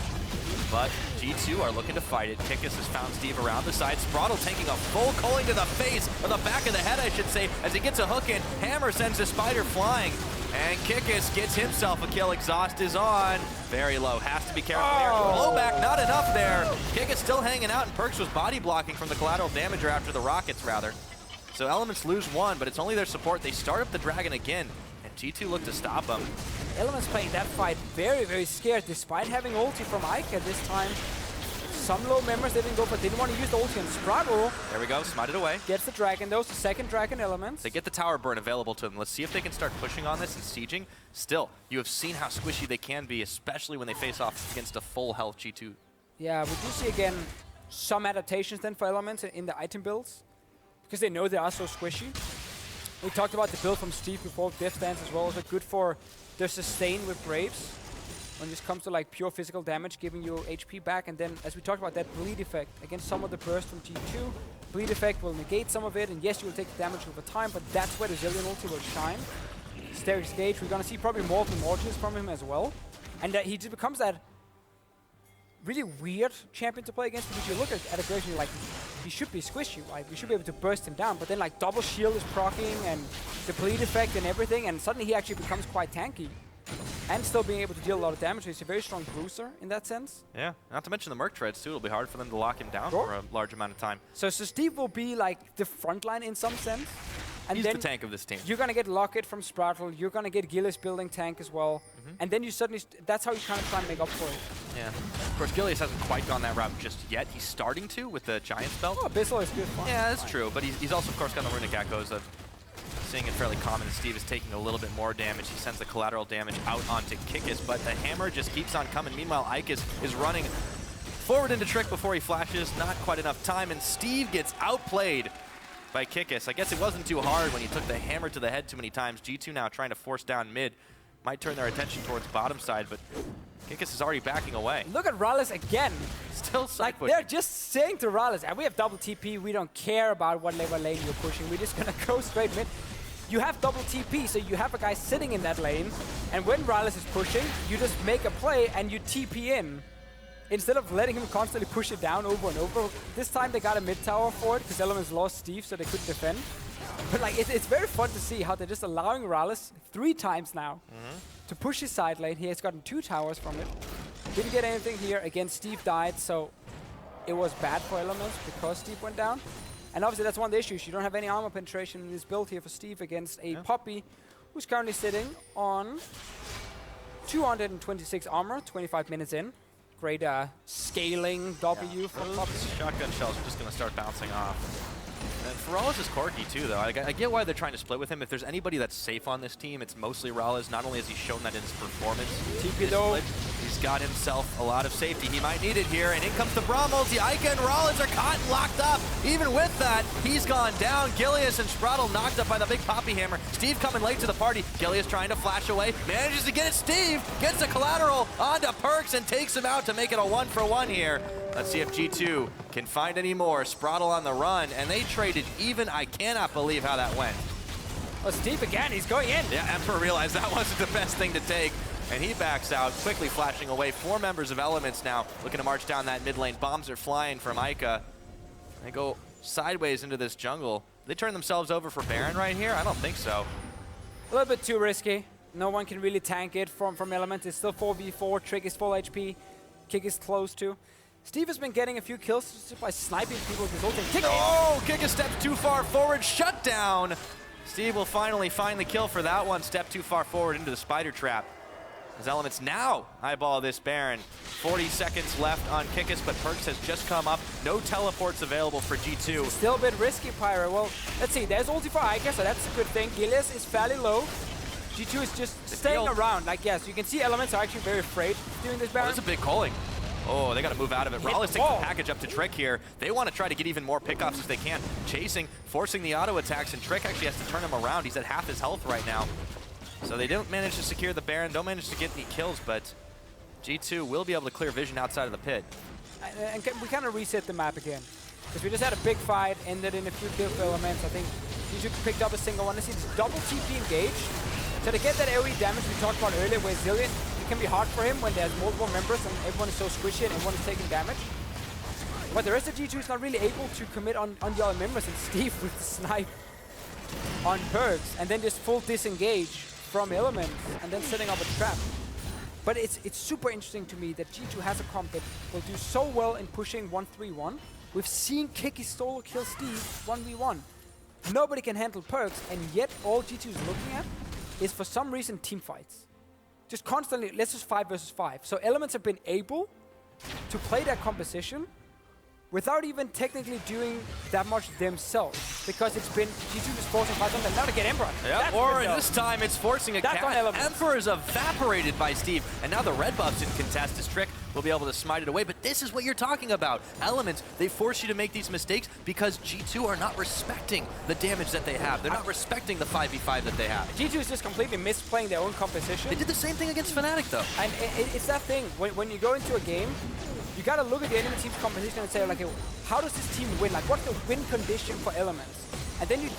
But G2 are looking to fight it. Kikis has found Steve around the side. Spraddle taking a full culling to the face, or the back of the head, I should say, as he gets a hook in. Hammer sends the Spider flying. And Kikis gets himself a kill. Exhaust is on. Very low. Has to be careful here. Blowback, not enough there. Kikis still hanging out, and Perks was body blocking from the collateral damager after the rockets, rather. So Elements lose 1, but it's only their support. They start up the dragon again, and G2 look to stop them. Elements playing that fight very scared, despite having ulti from Ica this time. Some low members they didn't go for, didn't want to use the ulti on Spraddle. There we go, smited away. Gets the dragon, those the second dragon Elements. They get the tower burn available to them. Let's see if they can start pushing on this and sieging. Still, you have seen how squishy they can be, especially when they face off against a full health G2. Yeah, we do see again some adaptations then for Elements in the item builds, because they know they are so squishy. We talked about the build from Steve before, Death Stance as well, so good for the sustain with Braves. When this comes to like pure physical damage, giving you HP back, and then as we talked about that bleed effect against some of the burst from G2, bleed effect will negate some of it, and yes, you will take the damage over time, but that's where the Zilean ulti will shine. Stair's Gauge, we're gonna see probably more of the Mortials from him as well, and he just becomes that really weird champion to play against, because you look at aggression, you're like, he should be squishy, right? We should be able to burst him down, but then like double shield is proccing and the bleed effect and everything, and suddenly he actually becomes quite tanky. and still being able to deal a lot of damage. He's a very strong bruiser in that sense. Yeah, not to mention the Merc Treads too. It'll be hard for them to lock him down for a large amount of time. So Steve will be like the front line in some sense. And he's then the tank of this team. You're going to get Locket from Sprattle. You're going to get Gillis building tank as well. And then you suddenly, that's how you kind of try and make up for it. Yeah. Of course, Gillius hasn't quite gone that route just yet. He's starting to with the Giant Spell. Oh, Abyssal is good fun. Yeah, that's true. But he's also, of course, got the Runic Echoes. Seeing it fairly common. Steve is taking a little bit more damage. He sends the collateral damage out onto Kikis, but the hammer just keeps on coming. Meanwhile, Ikas is running forward into Trick before he flashes. Not quite enough time, and Steve gets outplayed by Kikis. I guess it wasn't too hard when he took the hammer to the head too many times. G2 now trying to force down mid. Might turn their attention towards bottom side, but Kikis is already backing away. Look at Rallis again. Still like they're just saying to Rallis, and we have double TP, we don't care about what level lane you're pushing, we're just gonna go straight mid. You have double TP, so you have a guy sitting in that lane, and when Rallis is pushing, you just make a play and you TP in. Instead of letting him constantly push it down over and over. This time they got a mid tower for it, because Elements lost Steve, so they couldn't defend. But like, it's very fun to see how they're just allowing Rallis 3 times now to push his side lane. He has gotten 2 towers from it. Didn't get anything here. Again, Steve died, so it was bad for Elements because Steve went down. And obviously that's one of the issues. You don't have any armor penetration in this build here for Steve against a Poppy who's currently sitting on 226 armor, 25 minutes in. Great scaling W for Poppy. Shotgun shells are just going to start bouncing off. And Ferralis is quirky too, though. I get why they're trying to split with him. If there's anybody that's safe on this team, it's mostly Rallis. Not only has he shown that in his performance, he's got himself a lot of safety. He might need it here, and in comes the Brommels. The Ica and Rallis are caught and locked up. Even with that, he's gone down. Gillius and Sprattle knocked up by the big Poppy Hammer. Steve coming late to the party. Gillius trying to flash away, manages to get it. Steve gets the collateral onto Perks and takes him out to make it a 1-for-1 here. Let's see if G2 can find any more. Sprattle on the run, and they traded even. I cannot believe how that went. Oh, Steve again, he's going in. Yeah, Emperor realized that wasn't the best thing to take, and he backs out, quickly flashing away. 4 members of Elements now looking to march down that mid lane. Bombs are flying from Ica. They go sideways into this jungle. They turn themselves over for Baron right here? I don't think so. A little bit too risky. No one can really tank it from Elements. It's still 4v4. Trick is full HP. Kick is close to. Steve has been getting a few kills just by sniping people with his ulti. Oh, Kick a step too far forward, shut down. Steve will finally find the kill for that one. Step too far forward into the spider trap. As Elements now eyeball this Baron. 40 seconds left on Kikis, but Perks has just come up. No teleports available for G2. Still a bit risky, Pyro. Well, let's see. There's ulti for Ica, so that's a good thing. Gillius is fairly low. G2 is just staying around. Like, yes, you can see Elements are actually very afraid doing this Baron. Oh, that's a big calling. Oh, they got to move out of it. Rallis takes the package up to Trick here. They want to try to get even more pickoffs as they can. Chasing, forcing the auto attacks, and Trick actually has to turn him around. He's at half his health right now. So they don't manage to secure the Baron, don't manage to get any kills, but G2 will be able to clear vision outside of the pit. And we kind of reset the map again. Because we just had a big fight, ended in a few kill Elements. I think G2 picked up a single one. Let's see this double TP engage. So to get that AoE damage we talked about earlier with Zillion, it can be hard for him when there's multiple members and everyone is so squishy and everyone is taking damage. But the rest of G2 is not really able to commit on the other members, and Steve with the snipe on Perks, and then just full disengage from Elements, and then setting up a trap. But it's super interesting to me that G2 has a comp that will do so well in pushing 1-3-1. We've seen Kiki solo kill Steve 1v1. Nobody can handle Perks, and yet all G2 is looking at is for some reason team fights. Just constantly, let's just 5 versus 5. So Elements have been able to play their composition without even technically doing that much themselves, because it's been G2 just forcing fights on them now to get Emperor. Yep. Or this time it's forcing a cat. Emperor is evaporated by Steve, and now the red buff's in contest. His Trick will be able to smite it away, but this is what you're talking about. Elements, they force you to make these mistakes because G2 are not respecting the damage that they have. They're not respecting the 5v5 that they have. G2 is just completely misplaying their own composition. They did the same thing against Fnatic, though. And it's that thing, when you go into a game, you gotta look at the enemy team's composition and say, like, how does this team win? Like, what's the win condition for Elements? And then you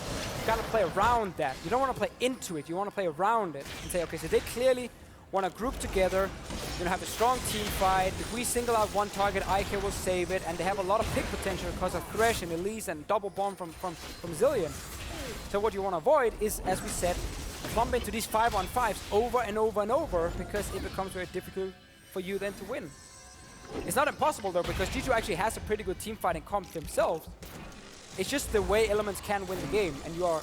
gotta play around that. You don't want to play into it. You want to play around it and say, okay, so they clearly want to group together, have a strong team fight. If we single out one target, Ica will save it, and they have a lot of pick potential because of Thresh and Elise and double bomb from Zillion. So what you want to avoid is, as we said, clump into these 5-on-5s over and over and over because it becomes very difficult for you then to win. It's not impossible though, because G2 actually has a pretty good team fighting comp themselves. It's just the way Elements can win the game, and you are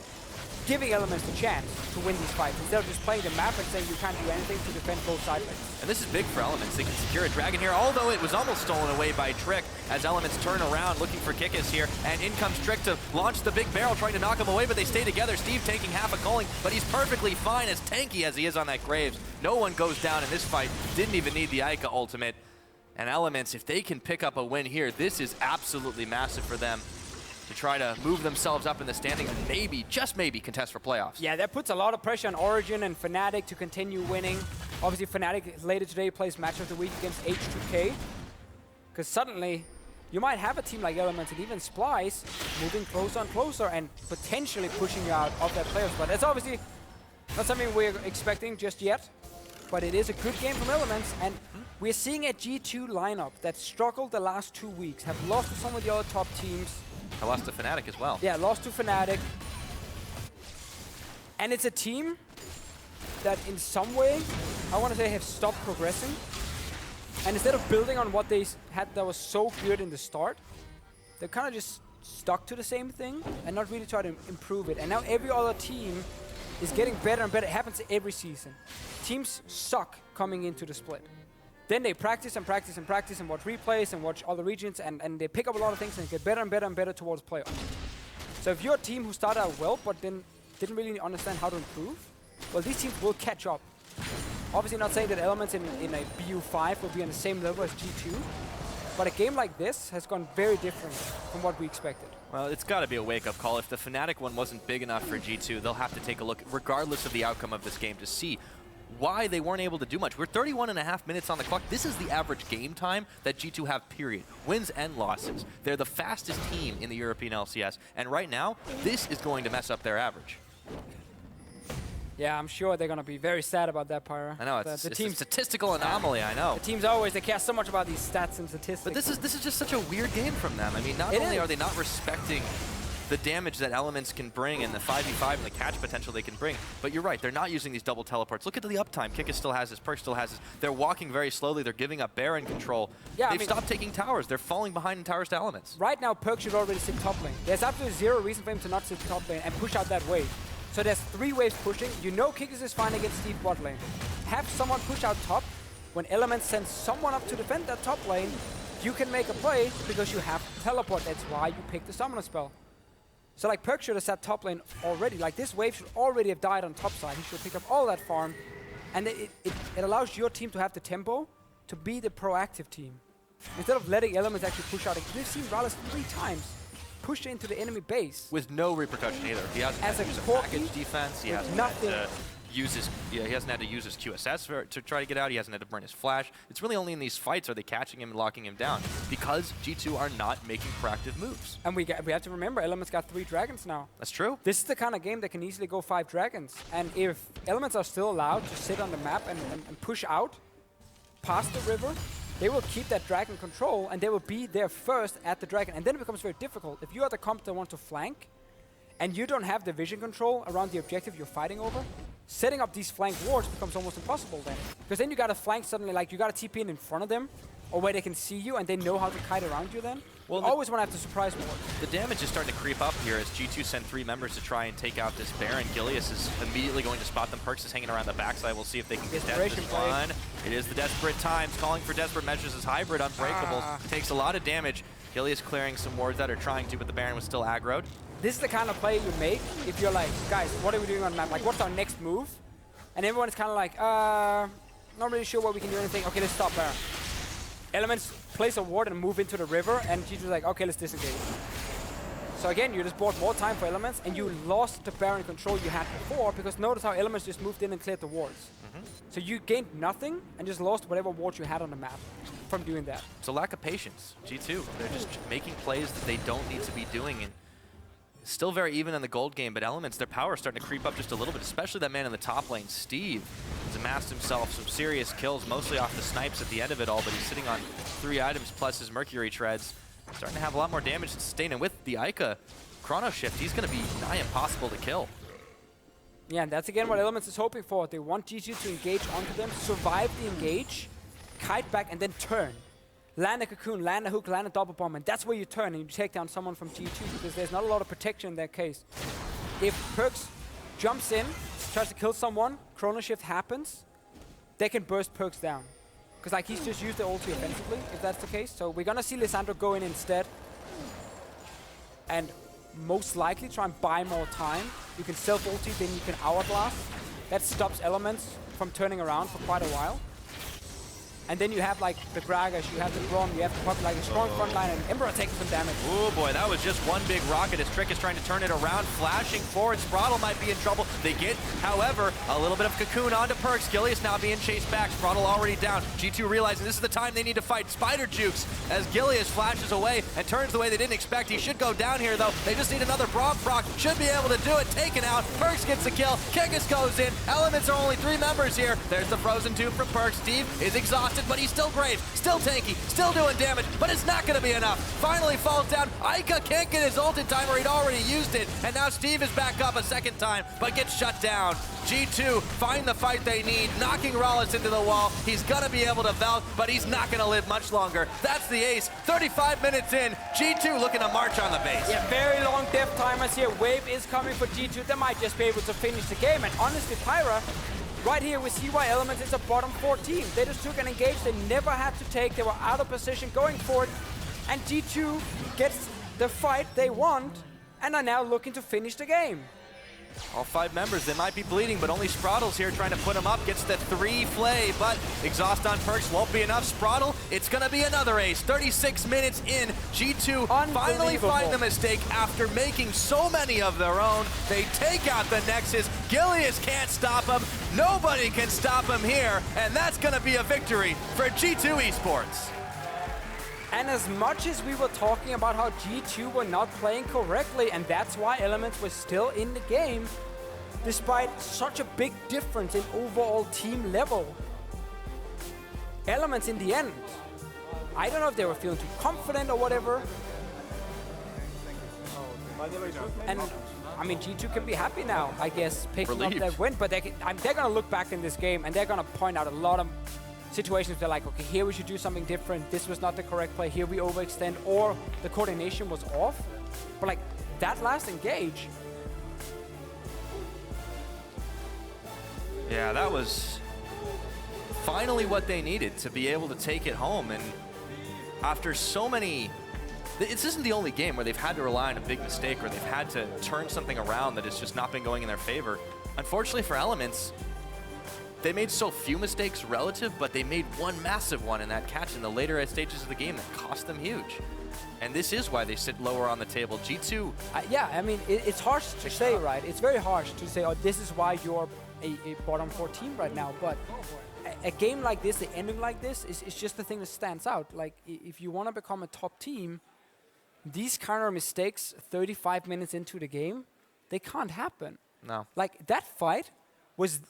giving Elements the chance to win these fights instead of just playing the map and saying you can't do anything to defend both side lanes. And this is big for Elements. They can secure a dragon here, although it was almost stolen away by Trick as Elements turn around looking for Kikis here, and in comes Trick to launch the big barrel, trying to knock him away, but they stay together. Steve taking half a culling, but he's perfectly fine, as tanky as he is on that Graves. No one goes down in this fight. Didn't even need the Ica ultimate. And Elements, if they can pick up a win here, this is absolutely massive for them to try to move themselves up in the standings and maybe, just maybe, contest for playoffs. Yeah, that puts a lot of pressure on Origin and Fnatic to continue winning. Obviously, Fnatic later today plays Match of the Week against H2K. Because suddenly, you might have a team like Elements and even Splice moving closer and closer and potentially pushing you out of that playoff spot. That's obviously not something we're expecting just yet, but it is a good game from Elements, and we're seeing a G2 lineup that struggled the last 2 weeks, have lost to some of the other top teams. I lost to Fnatic as well. Yeah, lost to Fnatic. And it's a team that in some way, I want to say, have stopped progressing. And instead of building on what they had that was so good in the start, they're kind of just stuck to the same thing and not really try to improve it. And now every other team is getting better and better. It happens every season. Teams suck coming into the split. Then they practice and practice and practice and watch replays and watch other regions, and they pick up a lot of things and get better and better and better towards playoffs. So if you're a team who started out well but then didn't really understand how to improve, well, these teams will catch up. Obviously not saying that Elements in a BU5 will be on the same level as G2, but a game like this has gone very different from what we expected. Well, it's got to be a wake-up call. If the Fnatic one wasn't big enough for G2, they'll have to take a look, regardless of the outcome of this game, to see why they weren't able to do much. We're 31.5 minutes on the clock. This is the average game time that G2 have, period. Wins and losses. They're the fastest team in the European LCS, and right now, this is going to mess up their average. Yeah, I'm sure they're going to be very sad about that, Pyra. I know, it's a statistical anomaly, I know. The teams always, they care so much about these stats and statistics. But this is just such a weird game from them. I mean, not only are they not respecting the damage that Elements can bring and the 5v5 and the catch potential they can bring, but you're right, they're not using these double teleports. Look at the uptime. Kikis still has his, Perk still has his. They're walking very slowly. They're giving up Baron control. Yeah, They've stopped taking towers. They're falling behind in towers to Elements. Right now, Perk should already sit top lane. There's absolutely zero reason for him to not sit top lane and push out that wave. So there's 3 waves pushing. You know Kikis is fine against Steve bot lane. Have someone push out top. When Elements sends someone up to defend that top lane, you can make a play because you have teleport. That's why you pick the summoner spell. So like Perk should have sat top lane already. Like this wave should already have died on top side. He should pick up all that farm. And it allows your team to have the tempo to be the proactive team. Instead of letting Elements actually push out. We've seen Rallis 3 times push into the enemy base. With no repercussion either. He hasn't had to use a package defense. He hasn't had to use his, he hasn't had to use his QSS to try to get out. He hasn't had to burn his flash. It's really only in these fights are they catching him and locking him down because G2 are not making proactive moves. And we have to remember, Elements got 3 dragons now. That's true. This is the kind of game that can easily go 5 dragons. And if Elements are still allowed to sit on the map and push out past the river, they will keep that dragon control and they will be there first at the dragon. And then it becomes very difficult. If you are the comp that want to flank and you don't have the vision control around the objective you're fighting over, setting up these flank wards becomes almost impossible then. Because then you gotta flank suddenly, like you gotta TP in front of them, or where they can see you and they know how to kite around you then. Well, you always want to have the surprise ward. The damage is starting to creep up here as G2 send 3 members to try and take out this Baron. Gilius is immediately going to spot them. Perks is hanging around the backside. We'll see if they can get this one. It is the desperate times, calling for desperate measures as Hybrid Unbreakables takes a lot of damage. Gilius clearing some wards that are trying to, but the Baron was still aggroed. This is the kind of play you make if you're like, guys, what are we doing on map? Like, what's our next move? And everyone's kind of like, not really sure what we can do anything. Okay, let's stop Baron. Elements place a ward and move into the river, and G2's like, okay, let's disengage. So again, you just bought more time for Elements, and you lost the Baron control you had before, because notice how Elements just moved in and cleared the wards. So you gained nothing, and just lost whatever wards you had on the map from doing that. It's a lack of patience, G2. They're just making plays that they don't need to be doing, and still very even in the gold game, but Elements, their power is starting to creep up just a little bit, especially that man in the top lane, Steve. He's amassed himself some serious kills, mostly off the snipes at the end of it all, but he's sitting on 3 items plus his Mercury treads. Starting to have a lot more damage to sustain, and with the Ica Chrono Shift, he's going to be nigh impossible to kill. Yeah, and that's again what Elements is hoping for. They want G2 to engage onto them, survive the engage, kite back, and then turn. Land a cocoon, land a hook, land a double bomb, and that's where you turn and you take down someone from G2 because there's not a lot of protection in that case. If Perkz jumps in, tries to kill someone, Chrono Shift happens, they can burst Perkz down. Because like he's just used the ulti offensively, if that's the case. So we're gonna see Lissandra go in instead. And most likely try and buy more time. You can self-ulti, then you can hourglass. That stops Elements from turning around for quite a while. And then you have like the Gragas, you have the Braum, you have the Puck, like a strong front line, and Emperor taking some damage. Oh boy, that was just one big rocket as Trick is trying to turn it around, flashing forward. Spraddle might be in trouble. They get, however, a little bit of cocoon onto Perkz. Gilius now being chased back. Spraddle already down. G2 realizing this is the time they need to fight. Spider jukes as Gilius flashes away and turns the way they didn't expect. He should go down here though. They just need another Braum proc. Should be able to do it. Taken out. Perkz gets the kill. Kegis goes in. Elements are only 3 members here. There's the frozen tube from Perkz. Steve is exhausted, but he's still great, still tanky, still doing damage, but it's not going to be enough. Finally falls down. Ica can't get his ult in time, or he'd already used it, and now Steve is back up a second time, but gets shut down. G2 find the fight they need, knocking Rollis into the wall. He's going to be able to Valk, but he's not going to live much longer. That's the ace. 35 minutes in, G2 looking to march on the base. Yeah, very long death timers here. Wave is coming for G2. They might just be able to finish the game, and honestly, Pyra, right here we see why Elements is a bottom 4 team. They just took an engage they never had to take. They were out of position going for it. And G2 gets the fight they want and are now looking to finish the game. All 5 members, they might be bleeding, but only Spraddle's here trying to put him up. Gets the 3 flay, but exhaust on Perkz won't be enough. Spraddle, it's going to be another ace. 36 minutes in, G2 finally find the mistake after making so many of their own. They take out the Nexus. Gilius can't stop him. Nobody can stop him here, and that's going to be a victory for G2 Esports. And as much as we were talking about how G2 were not playing correctly, and that's why Elements was still in the game, despite such a big difference in overall team level, Elements in the end, I don't know if they were feeling too confident or whatever. And I mean, G2 can be happy now, I guess, picking up that win, but they're going to look back in this game and they're going to point out a lot of situations they're like, okay, here we should do something different. This was not the correct play. Here we overextend, or the coordination was off. But like that last engage. Yeah, that was finally what they needed to be able to take it home. And after so many, this isn't the only game where they've had to rely on a big mistake or they've had to turn something around that has just not been going in their favor. Unfortunately for Elements, they made so few mistakes relative, but they made one massive one in that catch in the later stages of the game that cost them huge. And this is why they sit lower on the table. G2... yeah, I mean, it's harsh to say, right? It's very harsh to say, oh, this is why you're a bottom 4 team right now. But a game like this, the ending like this, is just the thing that stands out. Like, if you want to become a top team, these kind of mistakes 35 minutes into the game, they can't happen. No. Like, that fight was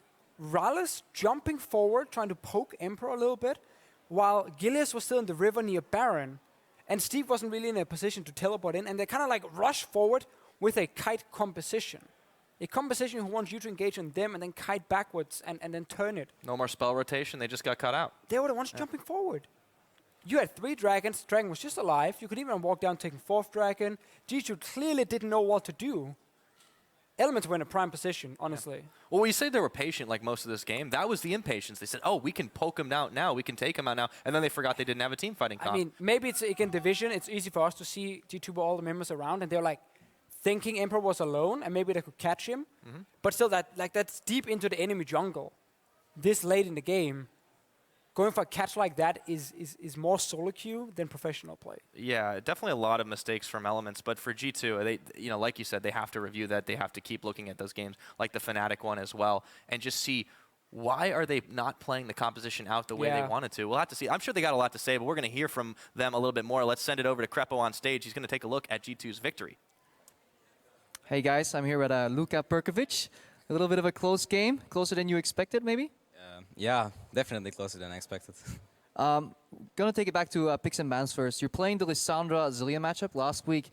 Rallis jumping forward, trying to poke Emperor a little bit, while Gilius was still in the river near Baron, and Steve wasn't really in a position to teleport in, and they kind of like rush forward with a kite composition. A composition who wants you to engage on them and then kite backwards and then turn it. No more spell rotation, they just got caught out. They were the ones jumping forward. You had 3 dragons, Dragon was just alive, you could even walk down taking 4th dragon. G2 clearly didn't know what to do. Elements were in a prime position, honestly. Yeah. Well, we say they were patient like most of this game. That was the impatience. They said, oh, we can poke them out now. We can take them out now. And then they forgot they didn't have a team fighting comp. I mean, maybe it's again division. It's easy for us to see G2 with all the members around. And they're like thinking Emperor was alone and maybe they could catch him. But still, that's deep into the enemy jungle. This late in the game, going for a catch like that is more solo queue than professional play. Yeah, definitely a lot of mistakes from Elements, but for G2, they, like you said, they have to review that. They have to keep looking at those games, like the Fnatic one as well, and just see why are they not playing the composition out the way they wanted to. We'll have to see. I'm sure they got a lot to say, but we're going to hear from them a little bit more. Let's send it over to Krepo on stage. He's going to take a look at G2's victory. Hey guys, I'm here with Luka Perkovic. A little bit of a close game, closer than you expected, maybe? Yeah, definitely closer than I expected. Gonna take it back to picks and bans first. You're playing the Lissandra Zilean matchup. Last week,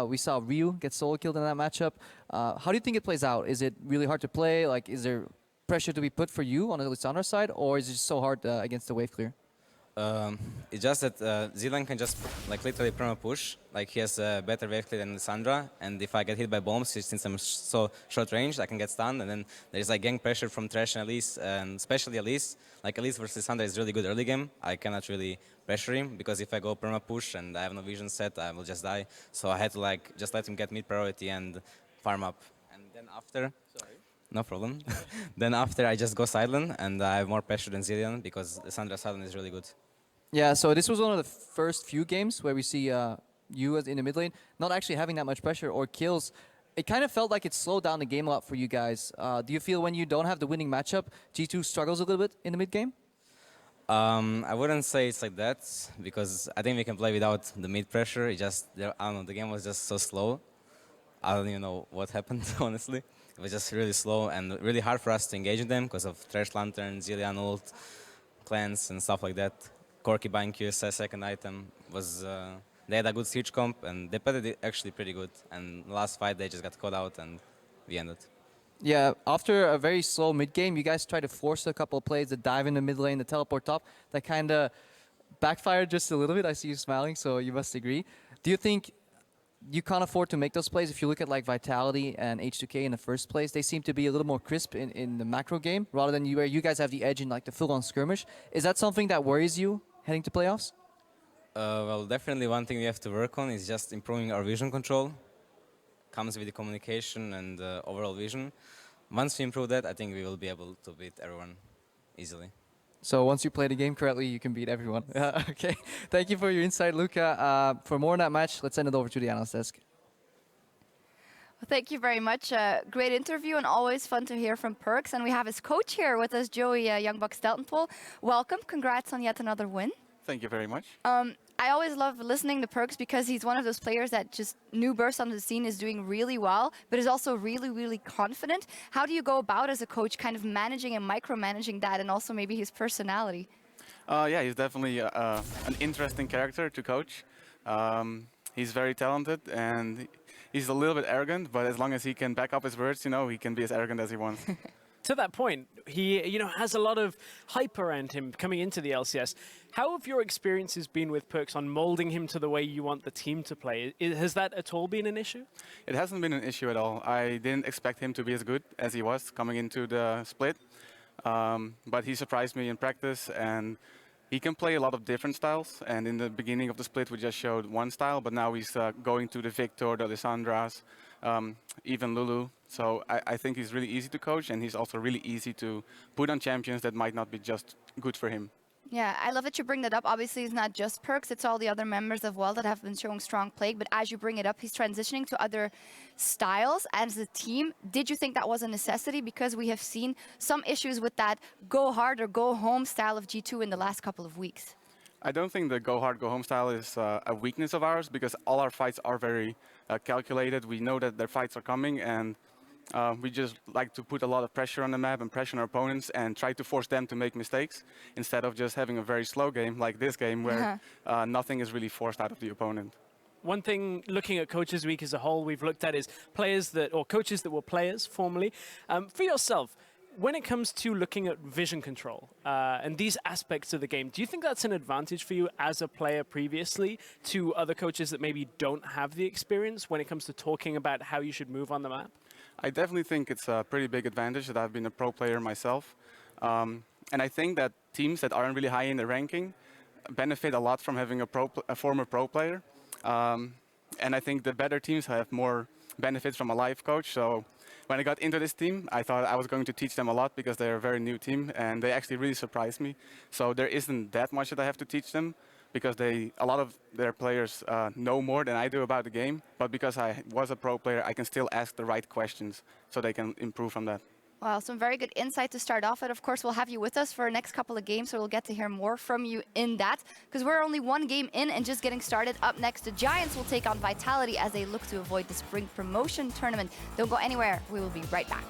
We saw Ryu get solo killed in that matchup. How do you think it plays out? Is it really hard to play? Like, is there pressure to be put for you on the Lissandra side, or is it just so hard against the wave clear? It's just that Zilan can just like literally perma push. Like he has a better wave clear than Lissandra, and if I get hit by bombs, since I'm so short range, I can get stunned. And then there's like gang pressure from Thresh and Elise, and especially Elise. Like Elise versus Lissandra is really good early game. I cannot really pressure him because if I go perma push and I have no vision set, I will just die. So I had to like just let him get mid priority and farm up. And then after, no problem. Then after I just go silent and I have more pressure than Zillion because Lissandra silent is really good. Yeah, so this was one of the first few games where we see you as in the mid lane not actually having that much pressure or kills. It kind of felt like it slowed down the game a lot for you guys. Do you feel when you don't have the winning matchup, G2 struggles a little bit in the mid game? I wouldn't say it's like that because I think we can play without the mid pressure. It just, I don't know, the game was just so slow. I don't even know what happened, honestly. It was just really slow and really hard for us to engage with them because of Thresh Lantern, Zillion ult, clans and stuff like that. Corki buying QSS second item was, they had a good siege comp and they played it actually pretty good. And last fight they just got caught out and we ended. Yeah, after a very slow mid game, you guys tried to force a couple of plays, the dive in the mid lane, the teleport top. That kind of backfired just a little bit. I see you smiling, so you must agree. Do you think you can't afford to make those plays? If you look at like Vitality and H2K in the first place, they seem to be a little more crisp in the macro game rather than where you guys have the edge in like the full-on skirmish. Is that something that worries you heading to playoffs? Well, definitely one thing we have to work on is just improving our vision control. Comes with the communication and overall vision. Once we improve that, I think we will be able to beat everyone easily. So once you play the game correctly, you can beat everyone. Okay, thank you for your insight, Luca. For more on that match, let's send it over to the analyst desk. Well, thank you very much. Great interview and always fun to hear from Perks. And we have his coach here with us, Joey Youngbucks Deltonpool. Welcome. Congrats on yet another win. Thank you very much. I always love listening to Perks because he's one of those players that just new burst onto the scene is doing really well, but is also really, really confident. How do you go about as a coach kind of managing and micromanaging that and also maybe his personality? Yeah, he's definitely an interesting character to coach. He's very talented and he's a little bit arrogant, but as long as he can back up his words, you know, he can be as arrogant as he wants. To that point, he has a lot of hype around him coming into the LCS. How have your experiences been with Perks on molding him to the way you want the team to play? Has that at all been an issue? It hasn't been an issue at all. I didn't expect him to be as good as he was coming into the split, but he surprised me in practice and he can play a lot of different styles. And in the beginning of the split, we just showed one style, but now he's going to the Victor, the Lissandras, even Lulu. So I think he's really easy to coach and he's also really easy to put on champions that might not be just good for him. Yeah, I love that you bring that up. Obviously, it's not just Perks, it's all the other members as well that have been showing strong play. But as you bring it up, he's transitioning to other styles as a team. Did you think that was a necessity? Because we have seen some issues with that go hard or go home style of G2 in the last couple of weeks. I don't think the go hard, go home style is a weakness of ours because all our fights are very calculated. We know that their fights are coming and we just like to put a lot of pressure on the map and pressure on our opponents and try to force them to make mistakes instead of just having a very slow game like this game where nothing is really forced out of the opponent. One thing, looking at Coaches Week as a whole, we've looked at is coaches that were players formerly. For yourself, when it comes to looking at vision control and these aspects of the game, do you think that's an advantage for you as a player previously to other coaches that maybe don't have the experience when it comes to talking about how you should move on the map? I definitely think it's a pretty big advantage that I've been a pro player myself. And I think that teams that aren't really high in the ranking benefit a lot from having a former pro player. And I think the better teams have more benefits from a live coach. So when I got into this team, I thought I was going to teach them a lot because they're a very new team and they actually really surprised me. So there isn't that much that I have to teach them because a lot of their players know more than I do about the game. But because I was a pro player, I can still ask the right questions so they can improve from that. Wow, some very good insight to start off with. Of course, we'll have you with us for the next couple of games, so we'll get to hear more from you in that. Because we're only one game in and just getting started. Up next, the Giants will take on Vitality as they look to avoid the Spring Promotion Tournament. Don't go anywhere. We will be right back.